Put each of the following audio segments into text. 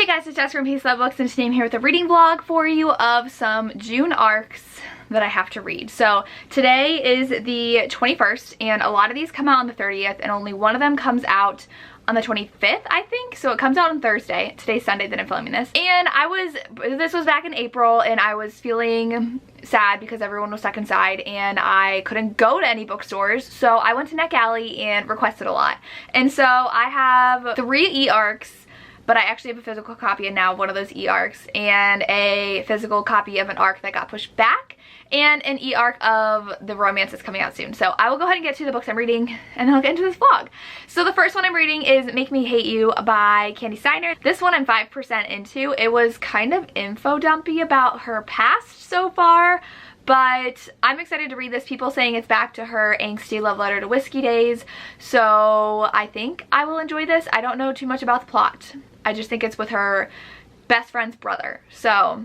Hey guys, it's Jess from Peace Love Books, and today I'm here with a reading vlog for you of some June arcs that I have to read. So today is the 21st, and a lot of these come out on the 30th, and only one of them comes out on the 25th, I think. So it comes out on Thursday. Today's Sunday that I'm filming this. And this was back in April, and I was feeling sad because everyone was stuck inside and I couldn't go to any bookstores. So I went to NetGalley and requested a lot. And so I have 3 e-arcs, but I actually have a physical copy of now one of those e-arcs, and a physical copy of an arc that got pushed back, and an e-arc of the romance that's coming out soon. So I will go ahead and get to the books I'm reading, and then I'll get into this vlog. So the first one I'm reading is Make Me Hate You by Steiner. This one I'm 5% into. It was kind of info dumpy about her past so far, but I'm excited to read this. People saying it's back to her angsty love letter to whiskey days, so I think I will enjoy this. I don't know too much about the plot. I just think it's with her best friend's brother. So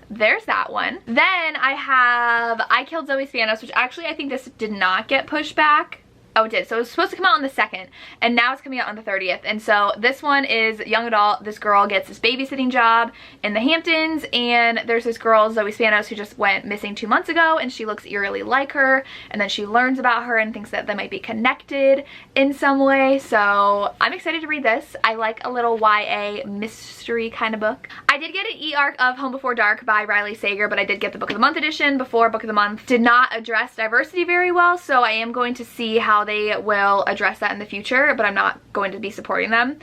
there's that one. Then I have I Killed Zoe Spanos, which actually I think this did not get pushed back. Oh, it did. So it was supposed to come out on the 2nd, and now it's coming out on the 30th. And so this one is young adult. This girl gets this babysitting job in the Hamptons, and there's this girl, Zoe Spanos, who just went missing 2 months ago, and she looks eerily like her, and then she learns about her and thinks that they might be connected in some way. So I'm excited to read this. I like a little YA mystery kind of book. I did get an e-arc of Home Before Dark by Riley Sager, but I did get the Book of the Month edition before Book of the Month did not address diversity very well, so I am going to see how they will address that in the future, but I'm not going to be supporting them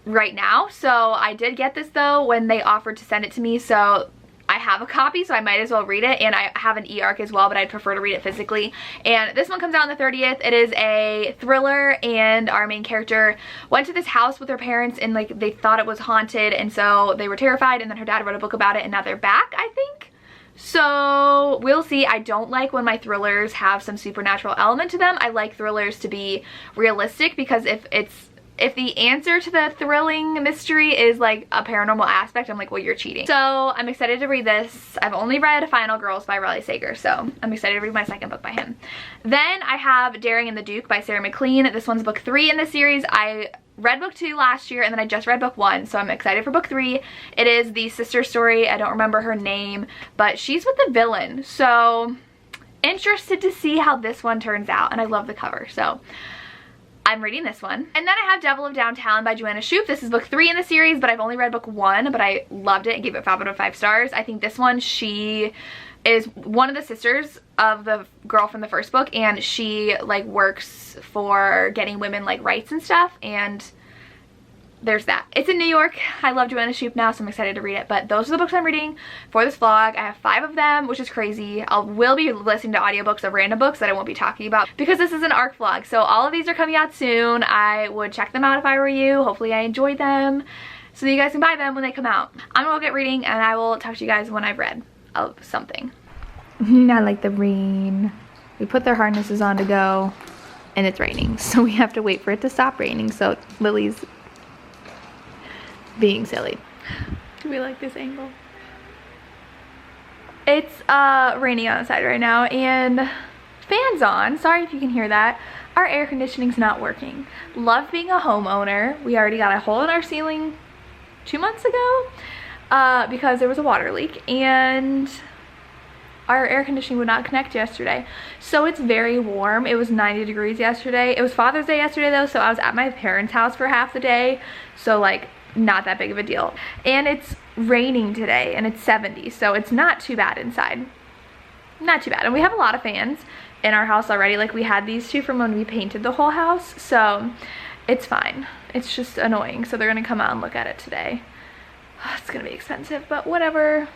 right now. So I did get this though when they offered to send it to me, so I have a copy, so I might as well read it, and I have an e-arc as well, but I'd prefer to read it physically. And this one comes out on the 30th. It is a thriller, and our main character went to this house with her parents, and like they thought it was haunted, and so they were terrified, and then her dad wrote a book about it, and now they're back, I think. So we'll see. I don't like when my thrillers have some supernatural element to them. I like thrillers to be realistic, because if the answer to the thrilling mystery is like a paranormal aspect, I'm like, well, you're cheating. So I'm excited to read this. I've only read Final Girls by Riley Sager, so I'm excited to read my second book by him. Then I have Daring and the Duke by Sarah McLean. This one's book 3 in the series. I read book 2 last year, and then I just read book 1, so I'm excited for book 3. It is the sister story. I don't remember her name, but she's with the villain, so interested to see how this one turns out, and I love the cover, so I'm reading this one. And then I have Devil of Downtown by Joanna Shoop. This is book 3 in the series, but I've only read book 1, but I loved it and gave it 5 out of 5 stars. I think this one, she is one of the sisters of the girl from the first book, and she like works for getting women like rights and stuff, and there's that. It's in New York. I love Joanna Shoop now, so I'm excited to read it. But those are the books I'm reading for this vlog. I have 5 of them, which is crazy. I will be listening to audiobooks of random books that I won't be talking about because this is an arc vlog. So all of these are coming out soon. I would check them out if I were you. Hopefully I enjoyed them so that you guys can buy them when they come out. I'm gonna go get reading, and I will talk to you guys when I've read of something. Not like the rain. We put their harnesses on to go, and it's raining, so we have to wait for it to stop raining. So Lily's being silly. Do we like this angle? It's raining outside right now, and fans on. Sorry if you can hear that. Our air conditioning's not working. Love being a homeowner. We already got a hole in our ceiling 2 months ago because there was a water leak, and our air conditioning would not connect yesterday. So it's very warm. It was 90 degrees yesterday. It was Father's Day yesterday though, so I was at my parents' house for half the day. So like not that big of a deal. And it's raining today, and it's 70, so it's not too bad inside. Not too bad. And we have a lot of fans in our house already. Like we had these 2 from when we painted the whole house, so it's fine. It's just annoying. So they're gonna come out and look at it today. It's gonna be expensive, but whatever.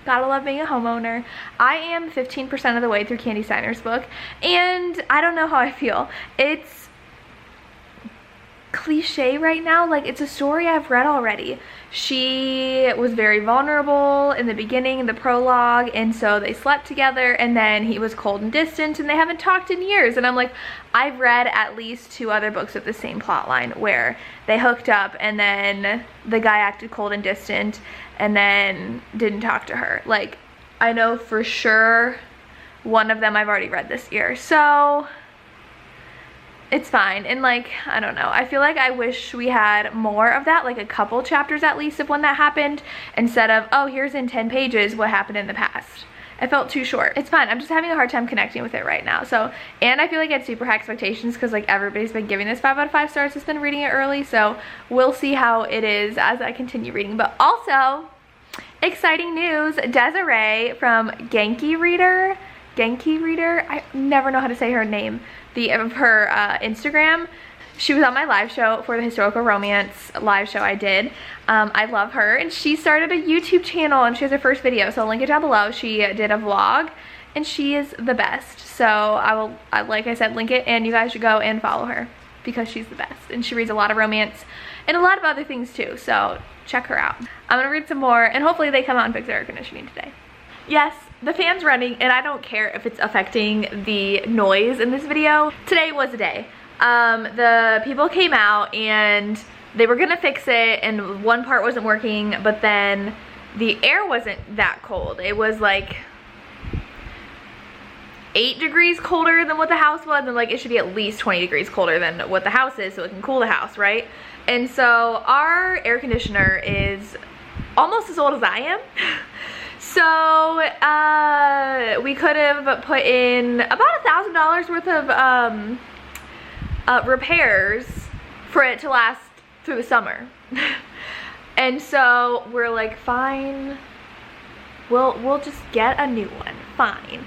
Gotta love being a homeowner. I am 15% of the way through Steiner's book, and I don't know how I feel. It's cliche right now. Like, it's a story I've read already. She was very vulnerable in the beginning, in the prologue, and so they slept together, and then he was cold and distant, and they haven't talked in years. And I'm like, I've read at least 2 other books with the same plot line where they hooked up and then the guy acted cold and distant and then didn't talk to her. Like, I know for sure one of them I've already read this year. So it's fine. And like, I don't know, I feel like I wish we had more of that, like a couple chapters at least of when that happened, instead of, oh, here's in 10 pages what happened in the past. It felt too short. It's fine. I'm just having a hard time connecting with it right now. So, and I feel like I had super high expectations because like everybody's been giving this 5 out of 5 stars. It's been reading it early, so we'll see how it is as I continue reading. But also, exciting news, Desiree from Genki Reader, I never know how to say her name, of her Instagram. She was on my live show for the historical romance live show I did. I love her, and she started a YouTube channel, and she has her first video, so I'll link it down below. She did a vlog, and she is the best. So I will, like I said, link it, and you guys should go and follow her because she's the best, and she reads a lot of romance and a lot of other things too, so check her out. I'm gonna read some more, and hopefully they come out and fix their air conditioning today. Yes, the fan's running, and I don't care if it's affecting the noise in this video. Today was a day. The people came out and they were gonna fix it, and one part wasn't working, but then the air wasn't that cold. It was like 8 degrees colder than what the house was, and like it should be at least 20 degrees colder than what the house is so it can cool the house, right? And so our air conditioner is almost as old as I am. So we could have put in about $1,000 worth of repairs for it to last through the summer. And so we're like, fine, we'll just get a new one, fine.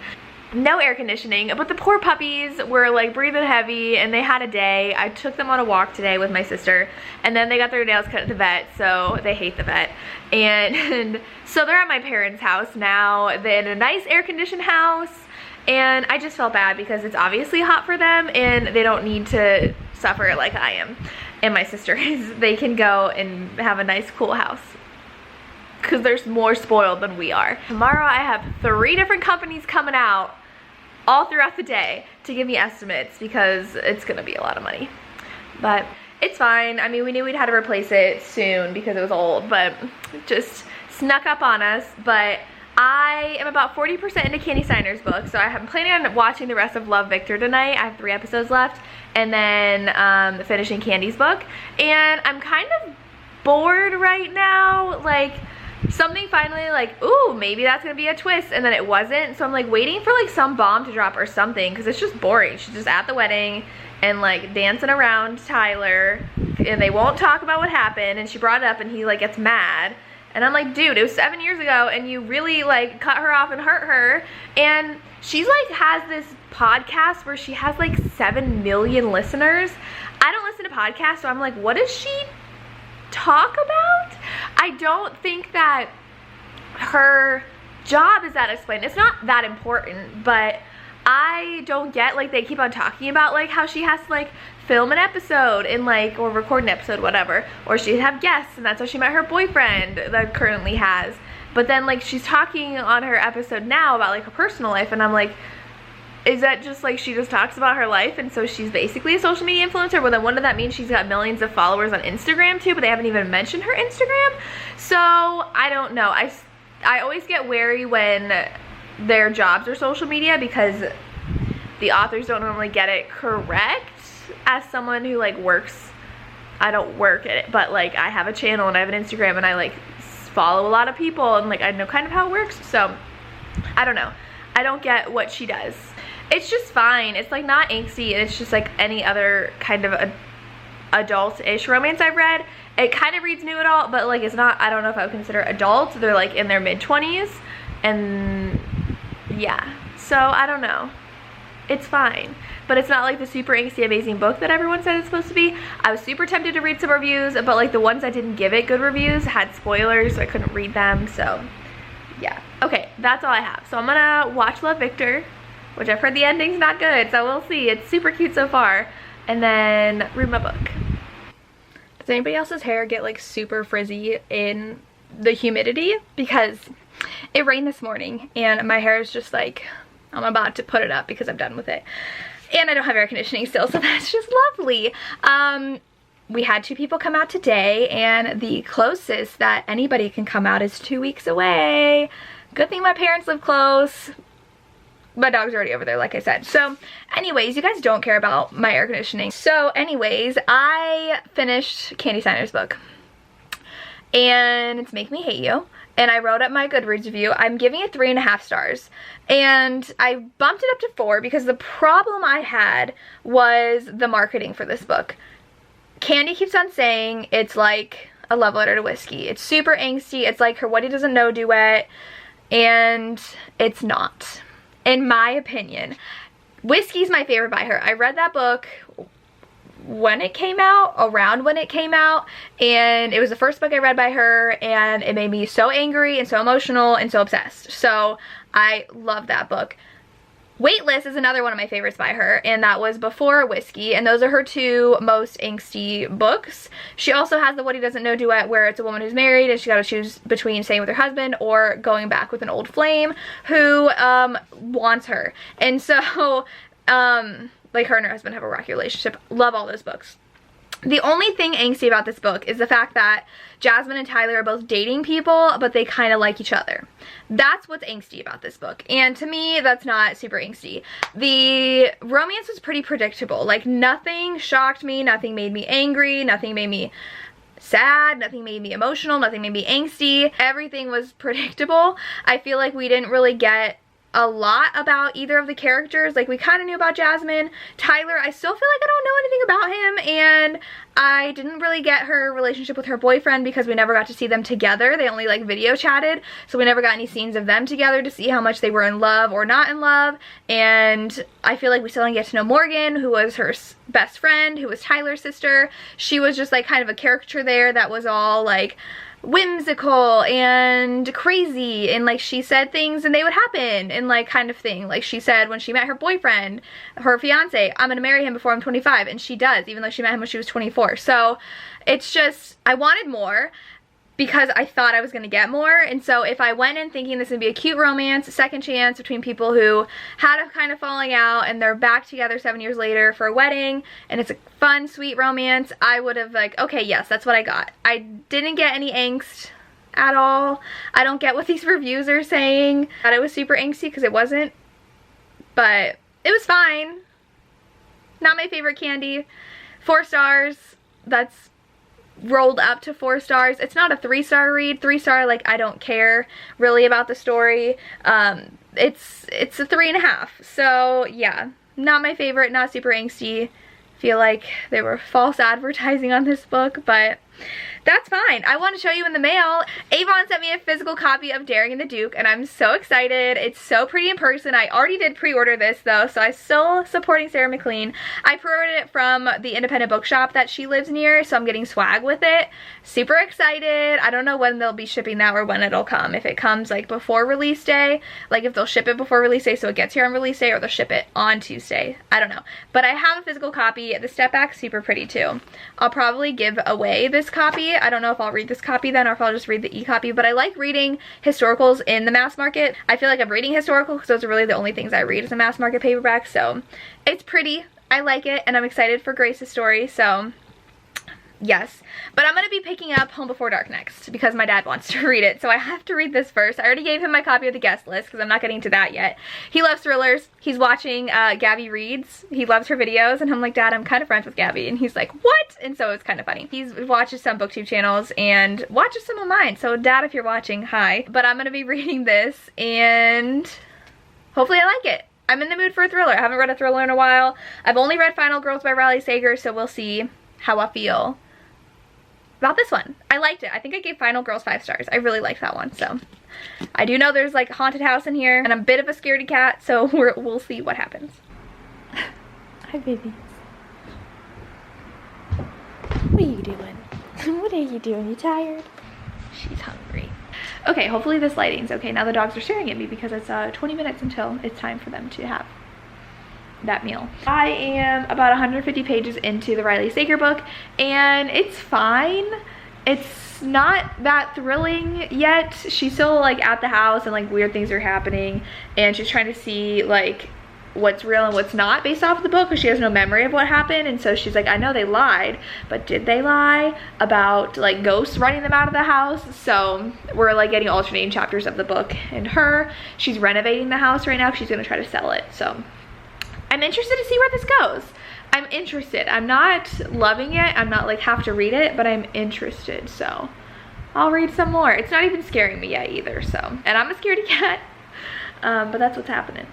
No air conditioning, but the poor puppies were like breathing heavy, and they had a day. I took them on a walk today with my sister, and then they got their nails cut at the vet, so they hate the vet. And so they're at my parents' house now. They're in a nice air conditioned house, and I just felt bad because it's obviously hot for them, and they don't need to suffer like I am and my sister is. They can go and have a nice cool house because they're more spoiled than we are. Tomorrow I have 3 different companies coming out all throughout the day to give me estimates because it's gonna be a lot of money. But it's fine. I mean, we knew we'd have to replace it soon because it was old, but it just snuck up on us. But I am about 40% into Candy Steiner's book, so I'm planning on watching the rest of Love, Victor tonight. I have 3 episodes left, and then finishing Candy's book. And I'm kind of bored right now. Like, something finally like, ooh, maybe that's gonna be a twist, and then it wasn't. So I'm like waiting for like some bomb to drop or something, because it's just boring. She's just at the wedding and like dancing around Tyler, and they won't talk about what happened, and she brought it up and he like gets mad. And I'm like, dude, it was 7 years ago, and you really like cut her off and hurt her. And she's like has this podcast where she has like 7 million listeners. I don't listen to podcasts, so I'm like, what does she talk about? I don't think that her job is that explained. It's not that important, but I don't get, like, they keep on talking about like how she has to like film an episode and like, or record an episode, whatever, or she'd have guests, and that's how she met her boyfriend that currently has. But then like she's talking on her episode now about like her personal life, and I'm like, is that just like she just talks about her life and so she's basically a social media influencer? Well, then what does that mean? She's got millions of followers on Instagram too, but they haven't even mentioned her Instagram. So I don't know. I always get wary when their jobs are social media because the authors don't normally get it correct. As someone who like works, I don't work at it, but like I have a channel and I have an Instagram and I like follow a lot of people, and like I know kind of how it works. So I don't know. I don't get what she does. It's just fine. It's like not angsty, and it's just like any other kind of adult-ish romance I've read. It kind of reads new adult, but like it's not, I don't know if I would consider adult. They're like in their mid-20s, and yeah, so I don't know. It's fine, but it's not like the super angsty amazing book that everyone said it's supposed to be. I was super tempted to read some reviews, but like the ones that didn't give it good reviews had spoilers, so I couldn't read them. So yeah, okay, that's all I have. So I'm gonna watch Love, Victor, which I've heard the ending's not good, so we'll see. It's super cute so far, and then read my book. Does anybody else's hair get like super frizzy in the humidity? Because it rained this morning and my hair is just like, I'm about to put it up because I'm done with it, and I don't have air conditioning still, so that's just lovely. We had 2 people come out today, and the closest that anybody can come out is 2 weeks away. Good thing my parents live close. My dog's already over there, like I said. So anyways, you guys don't care about my air conditioning. So anyways, I finished Candy Steiner's book. And it's Make Me Hate You. And I wrote up my Goodreads review. I'm giving it 3.5 stars. And I bumped it up to 4 because the problem I had was the marketing for this book. Candy keeps on saying it's like a love letter to whiskey. It's super angsty. It's like her What He Doesn't Know duet. And it's not. In my opinion. Whiskey's my favorite by her. I read that book when it came out, around when it came out, and it was the first book I read by her, and it made me so angry and so emotional and so obsessed. So I love that book. Weightless is another one of my favorites by her, and that was before Whiskey, and those are her 2 most angsty books. She also has the What He Doesn't Know duet, where it's a woman who's married and she's got to choose between staying with her husband or going back with an old flame who wants her. And so like her and her husband have a rocky relationship. Love all those books. The only thing angsty about this book is the fact that Jasmine and Tyler are both dating people, but they kind of like each other. That's what's angsty about this book. And to me, that's not super angsty. The romance was pretty predictable. Like, nothing shocked me, nothing made me angry, nothing made me sad, nothing made me emotional, nothing made me angsty. Everything was predictable. I feel like we didn't really get a lot about either of the characters. Like, we kind of knew about Jasmine. Tyler, I still feel like I don't know anything about him, and I didn't really get her relationship with her boyfriend because we never got to see them together. They only like video chatted, so we never got any scenes of them together to see how much they were in love or not in love. And I feel like we still didn't get to know Morgan, who was her best friend, who was Tyler's sister. She was just like kind of a caricature there that was all like whimsical and crazy, and like she said things and they would happen, and like kind of thing. Like she said when she met her boyfriend, her fiance, I'm gonna marry him before I'm 25, and she does, even though she met him when she was 24. So it's just, I wanted more because I thought I was gonna get more. And so if I went in thinking this would be a cute romance, a second chance between people who had a kind of falling out and they're back together 7 years later for a wedding, and it's a fun, sweet romance, I would have like, okay, yes, that's what I got. I didn't get any angst at all. I don't get what these reviews are saying, that it was super angsty, because it wasn't. But it was fine. Not my favorite Candy. 4 stars. That's rolled up to 4 stars. It's not a 3-star read. 3-star, like, I don't care really about the story. It's a 3.5. So yeah, not my favorite, not super angsty. Feel like they were false advertising on this book, but that's fine. I want to show you in the mail. Avon sent me a physical copy of Daring and the Duke, and I'm so excited. It's so pretty in person. I already did pre-order this though, so I'm still supporting Sarah McLean. I pre-ordered it from the independent bookshop that she lives near, so I'm getting swag with it. Super excited. I don't know when they'll be shipping that or when it'll come. If it comes like before release day, like if they'll ship it before release day so it gets here on release day, or they'll ship it on Tuesday. I don't know. But I have a physical copy. The step back's super pretty too. I'll probably give away this copy. I don't know if I'll read this copy then or if I'll just read the e-copy, but I like reading historicals in the mass market. I feel like I'm reading historical because those are really the only things I read as a mass market paperback, so it's pretty. I like it, and I'm excited for Grace's story, so yes. But I'm going to be picking up Home Before Dark next because my dad wants to read it, so I have to read this first. I already gave him my copy of the guest list because I'm not getting to that yet. He loves thrillers. He's watching Gabby Reads. He loves her videos, and I'm like, Dad, I'm kind of friends with Gabby, and he's like, what? And so it's kind of funny. He watches some booktube channels and watches some of mine, so Dad, if you're watching, hi. But I'm going to be reading this, and hopefully I like it. I'm in the mood for a thriller. I haven't read a thriller in a while. I've only read Final Girls by Riley Sager, so we'll see how I feel about this one. I liked it. I think I gave Final Girls 5 stars. I really liked that one. So I do know there's like a haunted house in here, and I'm a bit of a scaredy cat, so we'll see what happens. Hi, baby. What are you doing? What are you doing? You tired? She's hungry. Okay, hopefully this lighting's okay. Now the dogs are staring at me because it's 20 minutes until it's time for them to have that meal. I am about 150 pages into the Riley Sager book, and it's fine. It's not that thrilling yet. She's still like at the house and like weird things are happening, and she's trying to see like what's real and what's not based off of the book, because she has no memory of what happened. And so she's like, I know they lied, but did they lie about like ghosts running them out of the house? So we're like getting alternating chapters of the book, and she's renovating the house right now. She's gonna try to sell it. So I'm interested to see where this goes. I'm interested. I'm not loving it. I'm not like have to read it, but I'm interested. So I'll read some more. It's not even scaring me yet either. So, and I'm a scaredy cat, but that's what's happening.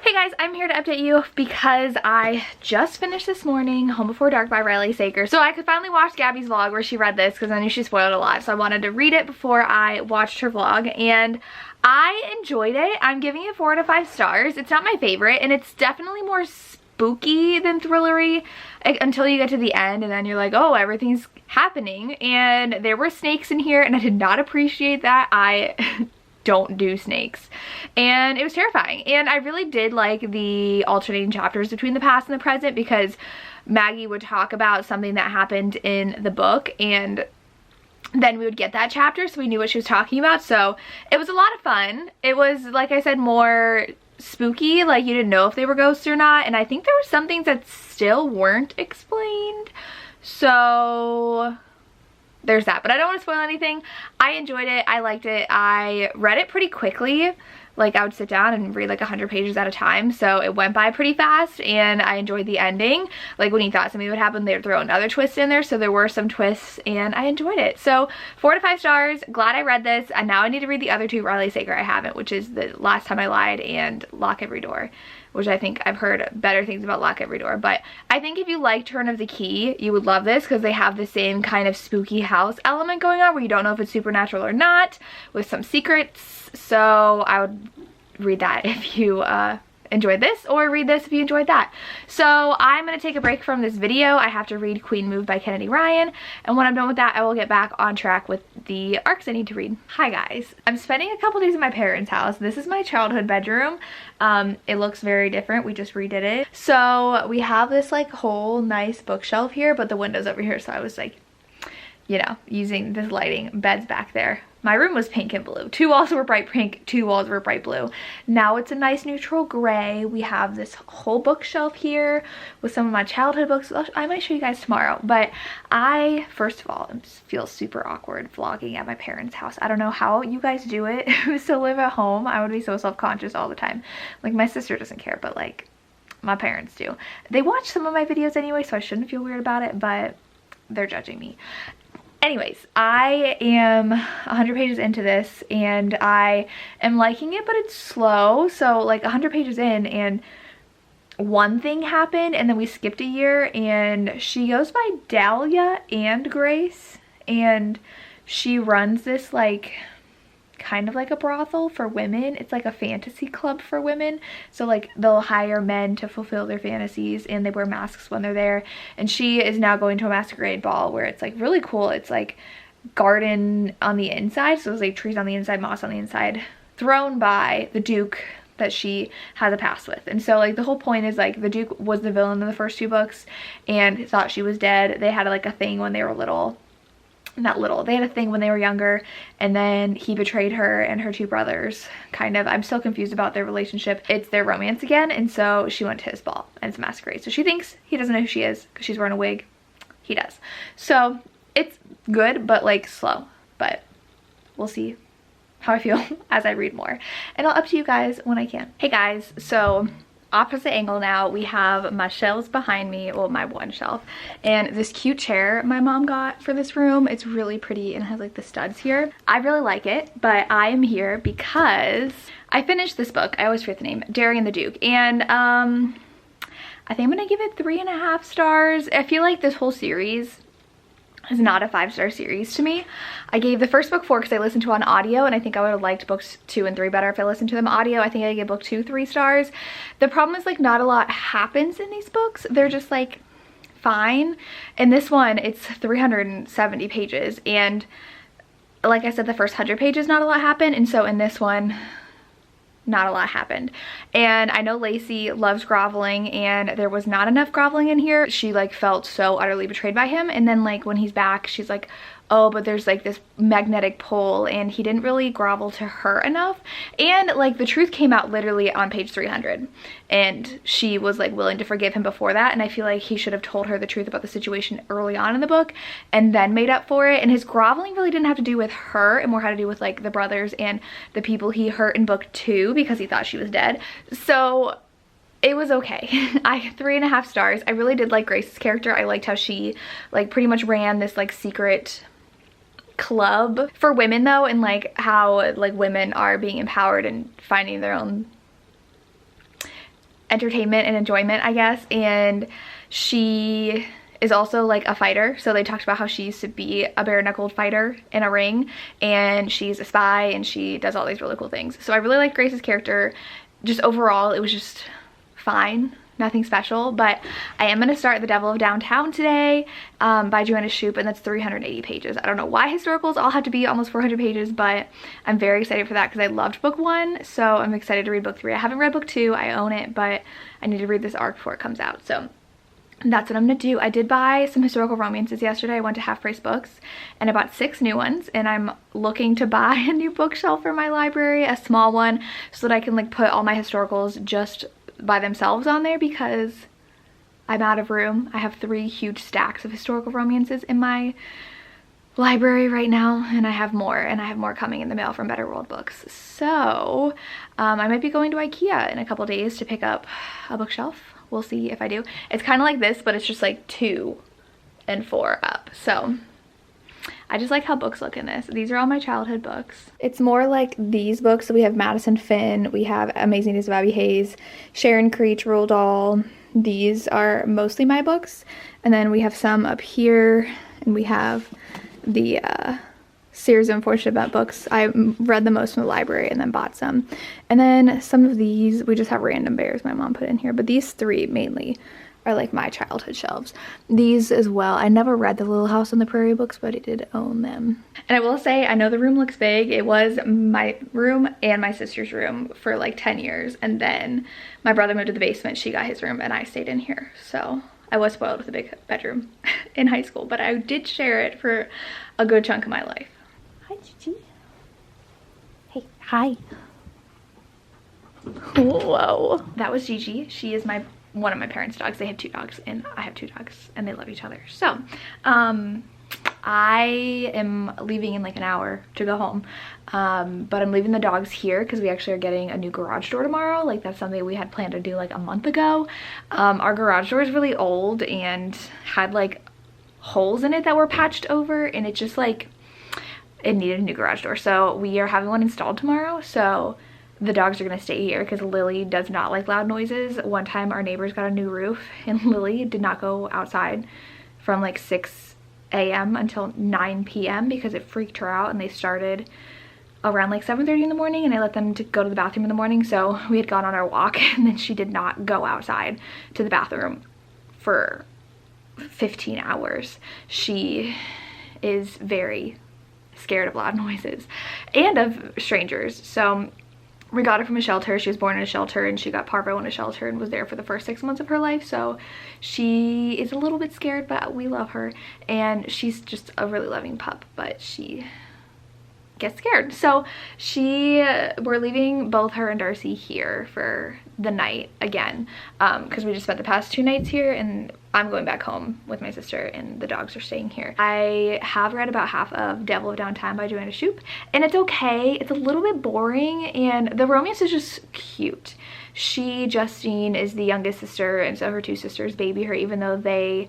Hey guys, I'm here to update you because I just finished this morning Home Before Dark by Riley Sager. So I could finally watch Gabby's vlog where she read this, because I knew she spoiled a lot. So I wanted to read it before I watched her vlog, and I enjoyed it. I'm giving it 4 out of 5 stars. It's not my favorite, and it's definitely more spooky than thrillery until you get to the end, and then you're like, oh, everything's happening. And there were snakes in here, and I did not appreciate that. I don't do snakes, and it was terrifying. And I really did like the alternating chapters between the past and the present, because Maggie would talk about something that happened in the book, and then we would get that chapter so we knew what she was talking about. So it was a lot of fun. It was, like I said, more spooky, like you didn't know if they were ghosts or not, and I think there were some things that still weren't explained. So there's that, but I don't want to spoil anything. I enjoyed it. I liked it. I read it pretty quickly. Like I would sit down and read like 100 pages at a time, so it went by pretty fast, and I enjoyed the ending. Like when you thought something would happen, they'd throw another twist in there, so there were some twists, and I enjoyed it. So 4 out of 5 stars. Glad I read this, and now I need to read the other 2 Riley Sager I haven't, which is The Last Time I Lied and Lock Every Door, which I think I've heard better things about Lock Every Door. But I think if you like Turn of the Key, you would love this, because they have the same kind of spooky house element going on where you don't know if it's supernatural or not, with some secrets. So I would read that if you enjoyed this, or read this if you enjoyed that. So I'm gonna take a break from this video. I have to read Queen Move by Kennedy Ryan, and when I'm done with that, I will get back on track with the arcs I need to read. Hi guys, I'm spending a couple days at my parents' house. This is my childhood bedroom. It looks very different. We just redid it. So we have this like whole nice bookshelf here, but the window's over here, so I was like, you know, using this lighting. Bed's back there. My room was pink and blue. 2 walls were bright pink, 2 walls were bright blue. Now it's a nice neutral gray. We have this whole bookshelf here with some of my childhood books. I might show you guys tomorrow, but I, first of all, just feel super awkward vlogging at my parents' house. I don't know how you guys do it who still live at home. I would be so self-conscious all the time. Like my sister doesn't care, but like my parents do. They watch some of my videos anyway, so I shouldn't feel weird about it, but they're judging me. Anyways, I am 100 pages into this, and I am liking it, but it's slow. So like 100 pages in, and one thing happened, and then we skipped a year, and she goes by Dahlia and Grace, and she runs this like kind of like a brothel for women. It's like a fantasy club for women, so like they'll hire men to fulfill their fantasies, and they wear masks when they're there. And she is now going to a masquerade ball where it's like really cool. It's like garden on the inside, so it's like trees on the inside, moss on the inside, thrown by the Duke that she has a past with. And so like the whole point is like the Duke was the villain in the first 2 books and thought she was dead. They had like a thing when they were little. Not little, they had a thing when they were younger, and then he betrayed her and her 2 brothers, kind of. I'm still confused about their relationship. It's their romance again, and so she went to his ball, and it's a masquerade. So she thinks he doesn't know who she is because she's wearing a wig. He does. So it's good, but like slow. But we'll see how I feel as I read more, and I'll up to you guys when I can. Hey guys, so opposite angle now, we have my shelves behind me, well my one shelf, and this cute chair my mom got for this room. It's really pretty and has like the studs here. I really like it, but I am here because I finished this book. I always forget the name, Desiree and the Duke, and I think I'm gonna give it 3.5 stars. I feel like this whole series is not a 5-star series to me. I gave the first book 4 because I listened to it on audio, and I think I would have liked books 2 and 3 better if I listened to them audio. I think I gave book 2 3 stars. The problem is like not a lot happens in these books. They're just like fine. In this one, it's 370 pages, and like I said, the first 100 pages not a lot happened, and so in this one not a lot happened. And I know Lacey loves groveling, and there was not enough groveling in here. She like felt so utterly betrayed by him, and then like when he's back, she's like, oh, but there's like this magnetic pull, and he didn't really grovel to her enough. And like the truth came out literally on page 300, and she was like willing to forgive him before that. And I feel like he should have told her the truth about the situation early on in the book and then made up for it. And his groveling really didn't have to do with her, and more had to do with like the brothers and the people he hurt in book 2 because he thought she was dead. So it was okay. 3.5 stars. I really did like Grace's character. I liked how she like pretty much ran this like secret club for women though, and like how like women are being empowered and finding their own entertainment and enjoyment, I guess. And she is also like a fighter, so they talked about how she used to be a bare-knuckled fighter in a ring, and she's a spy, and she does all these really cool things. So I really like Grace's character. Just overall, it was just fine, nothing special. But I am going to start The Devil of Downtown today by Joanna Shoop, and that's 380 pages. I don't know why historicals all have to be almost 400 pages, but I'm very excited for that because I loved book 1, so I'm excited to read book 3. I haven't read book 2, I own it, but I need to read this arc before it comes out, so that's what I'm gonna do. I did buy some historical romances yesterday. I went to Half Price Books and I bought 6 new ones, and I'm looking to buy a new bookshelf for my library, a small one, so that I can like put all my historicals just by themselves on there because I'm out of room. I have 3 huge stacks of historical romances in my library right now, and I have more coming in the mail from Better World Books. So I might be going to IKEA in a couple days to pick up a bookshelf. We'll see if I do. It's kind of like this, but it's just like 2 and 4 up. So I just like how books look in this. These are all my childhood books. It's more like these books. So we have Madison Finn, we have Amazing Days of Abby Hayes, Sharon Creech, Roald Dahl. These are mostly my books. And then we have some up here, and we have the series of Unfortunate Event books. I read the most from the library and then bought some. And then some of these, we just have random bears my mom put in here. But these 3 mainly are like my childhood shelves. These as well. I never read the Little House on the Prairie books, but I did own them. And I will say, I know the room looks big. It was my room and my sister's room for like 10 years. And then my brother moved to the basement. She got his room and I stayed in here. So I was spoiled with a big bedroom in high school, but I did share it for a good chunk of my life. Hi, Gigi. Hey, hi. Whoa. That was Gigi. She is one of my parents' dogs. They have 2 dogs, and I have 2 dogs, and they love each other. So, I am leaving in like an hour to go home, but I'm leaving the dogs here because we actually are getting a new garage door tomorrow. Like, that's something we had planned to do like a month ago. Our garage door is really old and had like holes in it that were patched over, and it just like, it needed a new garage door. So we are having one installed tomorrow. So the dogs are gonna stay here because Lily does not like loud noises. One time our neighbors got a new roof, and Lily did not go outside from like 6 a.m. until 9 p.m. because it freaked her out, and they started around like 7:30 in the morning, and I let them to go to the bathroom in the morning. So we had gone on our walk, and then she did not go outside to the bathroom for 15 hours. She is very scared of loud noises and of strangers. So we got her from a shelter. She was born in a shelter, and she got parvo in a shelter and was there for the first 6 months of her life. So she is a little bit scared, but we love her, and she's just a really loving pup, but she gets scared. So we're leaving both her and Darcy here for the night again, because we just spent the past 2 nights here, and I'm going back home with my sister, and the dogs are staying here. I have read about half of Devil of Downtown by Joanna Shoop, and it's okay. It's a little bit boring, and the romance is just cute. Justine, is the youngest sister, and so her 2 sisters baby her, even though they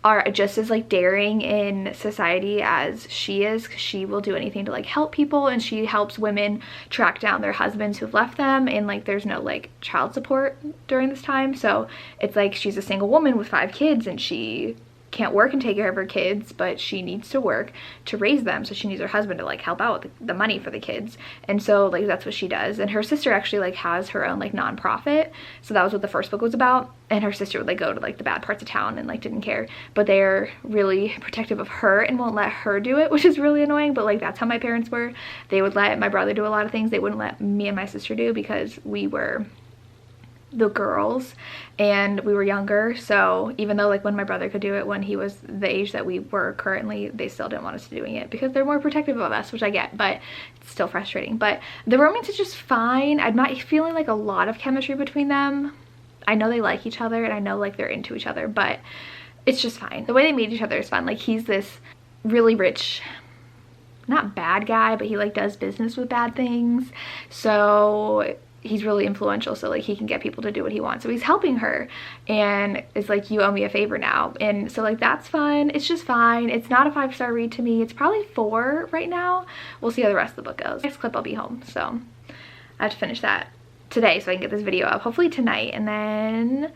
are just as like daring in society as she is. She will do anything to like help people, and she helps women track down their husbands who've left them, and like there's no like child support during this time. So it's like she's a single woman with 5 kids, and she can't work and take care of her kids, but she needs to work to raise them, so she needs her husband to like help out with the money for the kids. And so like that's what she does. And her sister actually like has her own like nonprofit, so that was what the first book was about. And her sister would like go to like the bad parts of town and like didn't care, but they're really protective of her and won't let her do it, which is really annoying. But like that's how my parents were. They would let my brother do a lot of things they wouldn't let me and my sister do, because we were the girls, and we were younger, so even though like when my brother could do it when he was the age that we were currently, they still didn't want us to doing it because they're more protective of us, which I get, but it's still frustrating. But the romance is just fine. I'm not feeling like a lot of chemistry between them. I know they like each other and I know like they're into each other, but it's just fine. The way they meet each other is fun. Like he's this really rich, not bad guy, but he like does business with bad things, so he's really influential, so like he can get people to do what he wants. So he's helping her and it's like, you owe me a favor now. And so like that's fun. It's just fine. It's not a 5-star read to me. It's probably 4 right now. We'll see how the rest of the book goes. Next clip I'll be home, so I have to finish that today so I can get this video up, hopefully tonight. And then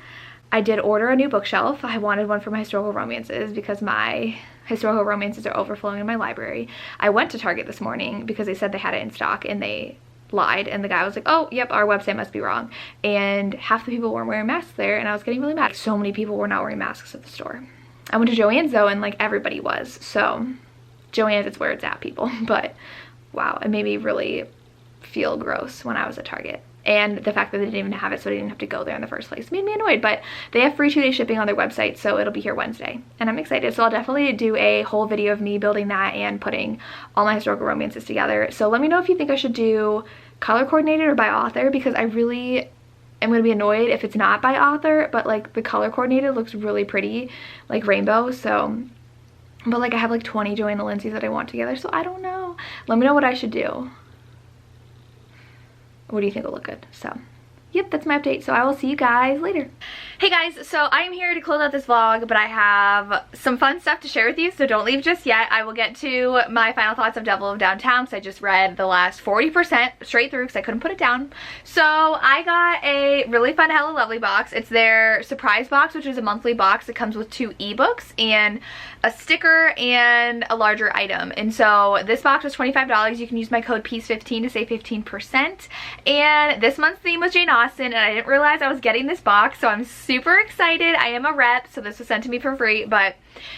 I did order a new bookshelf. I wanted one for my historical romances because my historical romances are overflowing in my library. I went to Target this morning because they said they had it in stock and they lied, and the guy was like, oh yep, our website must be wrong, and half the people weren't wearing masks there, and I was getting really mad. So many people were not wearing masks at the store. I went to Joann's though, and like everybody was. So Joann's, it's where it's at, people. But wow, it made me really feel gross when I was at Target, and the fact that they didn't even have it, so I didn't have to go there in the first place, made me annoyed. But they have free 2-day shipping on their website, so it'll be here Wednesday, and I'm excited. So I'll definitely do a whole video of me building that and putting all my historical romances together. So let me know if you think I should do color coordinated or by author, because I really am gonna be annoyed if it's not by author, but like the color coordinated looks really pretty, like rainbow. So, but like I have like 20 Joanna Lindsay's that I want together, so I don't know. Let me know what I should do. What do you think will look good? So yep, that's my update. So I will see you guys later. Hey guys, so I am here to close out this vlog, but I have some fun stuff to share with you, so don't leave just yet. I will get to my final thoughts of Devil of Downtown because I just read the last 40% straight through because I couldn't put it down. So I got a really fun Hello Lovely box. It's their surprise box, which is a monthly box. It comes with 2 ebooks and a sticker and a larger item. And so this box was $25. You can use my code PEACE15 to save 15%. And this month's theme was Jane Austen, and I didn't realize I was getting this box, so I'm super excited. I am a rep, so this was sent to me for free. But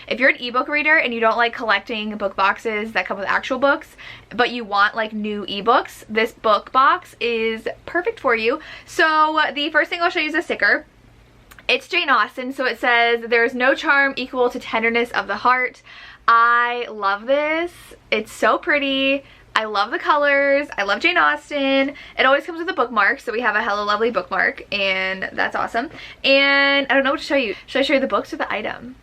if you're an ebook reader and you don't like collecting book boxes that come with actual books, but you want like new ebooks, this book box is perfect for you. So the first thing I'll show you is a sticker. It's Jane Austen, so it says, "There's no charm equal to tenderness of the heart." I love this. It's so pretty. I love the colors. I love Jane Austen. It always comes with a bookmark, so we have a Hello Lovely bookmark, and that's awesome. And I don't know what to show you. Should I show you the books or the item?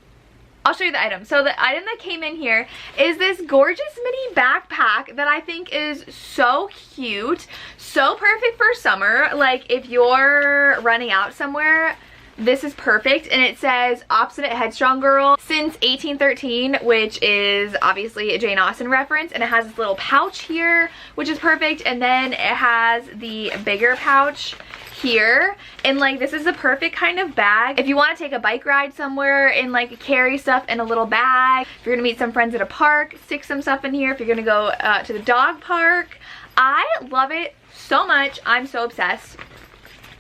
I'll show you the item. So the item that came in here is this gorgeous mini backpack that I think is so cute, so perfect for summer. Like if you're running out somewhere, this is perfect. And it says "Obstinate Headstrong Girl since 1813, which is obviously a Jane Austen reference. And it has this little pouch here, which is perfect. And then it has the bigger pouch here, and like this is the perfect kind of bag if you want to take a bike ride somewhere and like carry stuff in a little bag. If you're gonna meet some friends at a park, stick some stuff in here. If you're gonna go to the dog park, I love it so much. I'm so obsessed.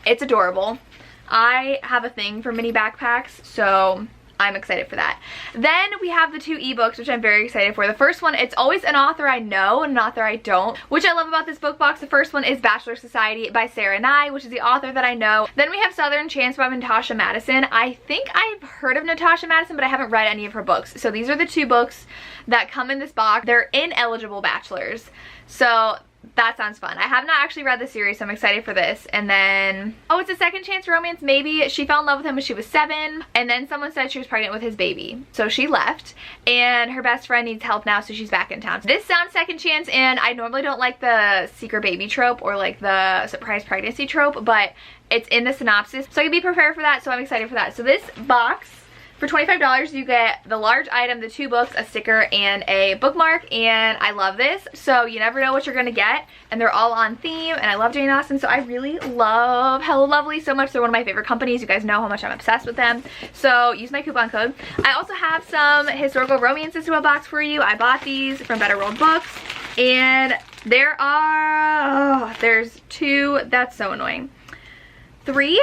It's adorable. I have a thing for mini backpacks, so I'm excited for that. Then we have the 2 ebooks, which I'm very excited for. The first one, it's always an author I know and an author I don't, which I love about this book box. The first one is Bachelor Society by Sarah Nye, which is the author that I know. Then we have Southern Chance by Natasha Madison. I think I've heard of Natasha Madison, but I haven't read any of her books. So these are the 2 books that come in this box. They're ineligible bachelors, so that sounds fun. I have not actually read the series, so I'm excited for this. And then, oh, it's a second chance romance. Maybe she fell in love with him when she was 7, and then someone said she was pregnant with his baby, so she left, and her best friend needs help now, so she's back in town. This sounds second chance, and I normally don't like the secret baby trope or like the surprise pregnancy trope, but it's in the synopsis, so I can be prepared for that, so I'm excited for that. So this box, for $25, you get the large item, the 2 books, a sticker, and a bookmark, and I love this. So you never know what you're gonna get, and they're all on theme, and I love Jane Austen, so I really love Hello Lovely so much. They're one of my favorite companies. You guys know how much I'm obsessed with them, so use my coupon code. I also have some historical romances to a box for you. I bought these from Better World Books, and there are, there's 2, that's so annoying, 3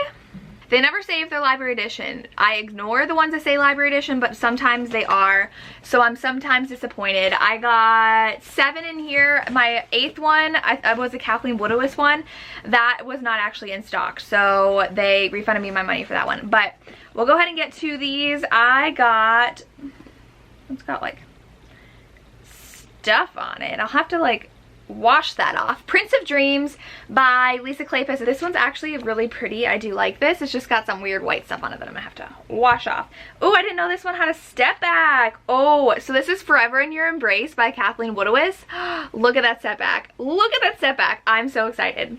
They never say if they're library edition. I ignore the ones that say library edition, but sometimes they are. So I'm sometimes disappointed. I got 7 in here. My 8th one, I was a Kathleen Woodawiss one. That was not actually in stock. So they refunded me my money for that one. But we'll go ahead and get to these. It's got like stuff on it. I'll have to like wash that off. Prince of Dreams by Lisa Klepis. This one's actually really pretty. I do like this. It's just got some weird white stuff on it that I'm gonna have to wash off. Oh, I didn't know this one had a step back. Oh, so this is Forever in Your Embrace by Kathleen Woodawiss. Look at that step back. Look at that step back. I'm so excited.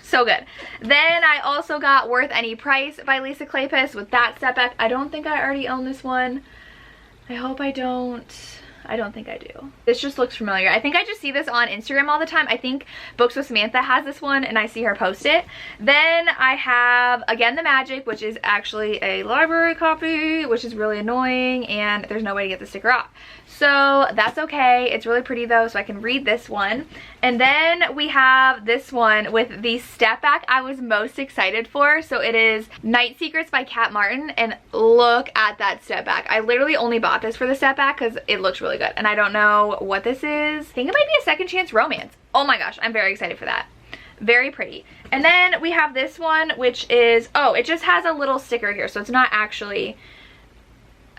So good. Then I also got Worth Any Price by Lisa Klepis with that step back. I don't think I already own this one. I hope I don't. I don't think I do. This just looks familiar. I think I just see this on Instagram all the time. I think Books with Samantha has this one and I see her post it. Then I have Again the Magic, which is actually a library copy, which is really annoying, and there's no way to get the sticker off. So that's okay. It's really pretty though, so I can read this one. And then we have this one with the step back I was most excited for. So it is Night Secrets by Kat Martin, and look at that step back. I literally only bought this for the step back because it looks really good. And I don't know what this is. I think it might be a second chance romance. Oh my gosh, I'm very excited for that. Very pretty. And then we have this one, which is, oh, it just has a little sticker here, so it's not actually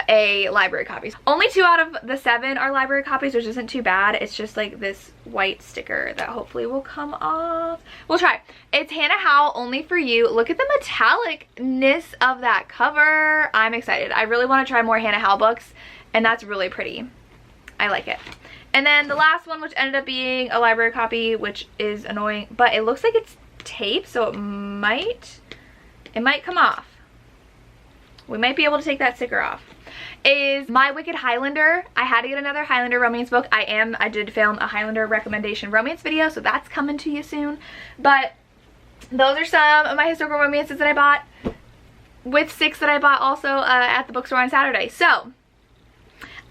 a library copy. Only 2 out of the 7 are library copies, which isn't too bad. It's just like this white sticker that hopefully will come off. We'll try. It's Hannah Howell, Only for You. Look at the metallicness of that cover. I'm excited. I really want to try more Hannah Howell books, and that's really pretty. I like it. And then the last one, which ended up being a library copy, which is annoying, but it looks like it's tape, so it might come off. We might be able to take that sticker off. Is My Wicked Highlander. I had to get another Highlander romance book. I did film a Highlander recommendation romance video, so that's coming to you soon. But those are some of my historical romances that I bought, with 6 that I bought also at the bookstore on Saturday. So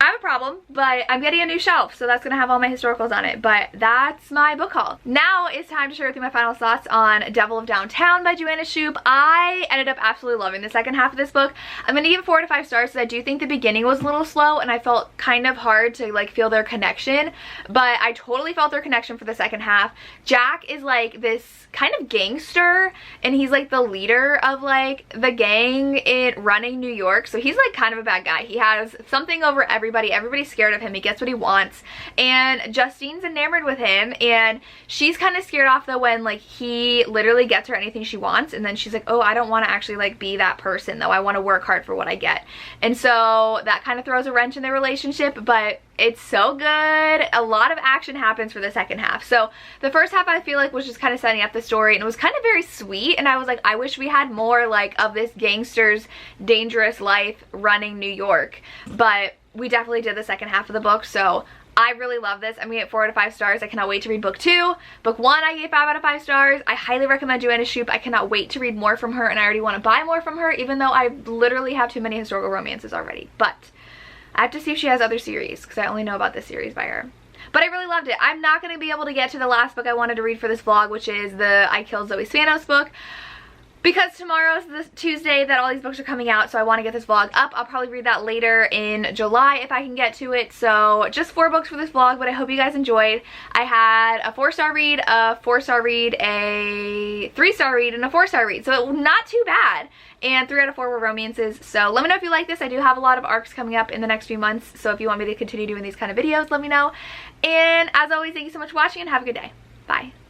I have a problem, but I'm getting a new shelf, so that's going to have all my historicals on it. But that's my book haul. Now it's time to share with you my final thoughts on Devil of Downtown by Joanna Shoop. I ended up absolutely loving the second half of this book. I'm going to give it 4 to 5 stars because I do think the beginning was a little slow and I felt kind of hard to like feel their connection. But I totally felt their connection for the second half. Jack is like this kind of gangster, and he's like the leader of like the gang in running New York. So he's like kind of a bad guy. He has something over everybody. Everybody's scared of him. He gets what he wants, and Justine's enamored with him, and she's kind of scared off though when like he literally gets her anything she wants, and then she's like, oh, I don't want to actually like be that person though. I want to work hard for what I get. And so that kind of throws a wrench in their relationship, but it's so good. A lot of action happens for the second half. So the first half I feel like was just kind of setting up the story, and it was kind of very sweet, and I was like, I wish we had more like of this gangster's dangerous life running New York. But we definitely did the second half of the book, so I really love this. I'm gonna get 4 to 5 stars. I cannot wait to read book 2. Book 1 I gave 5 out of 5 stars. I highly recommend Joanna Shoop. I cannot wait to read more from her, and I already want to buy more from her, even though I literally have too many historical romances already. But I have to see if she has other series, because I only know about this series by her. But I really loved it. I'm not going to be able to get to the last book I wanted to read for this vlog, which is the I Killed Zoe Spanos book, because tomorrow's the Tuesday that all these books are coming out, so I want to get this vlog up. I'll probably read that later in July if I can get to it. So just 4 books for this vlog, but I hope you guys enjoyed. I had a 4-star read, a 4-star read, a 3-star read, and a 4-star read. So not too bad. And 3 out of 4 were romances. So let me know if you like this. I do have a lot of arcs coming up in the next few months, so if you want me to continue doing these kind of videos, let me know. And as always, thank you so much for watching, and have a good day. Bye.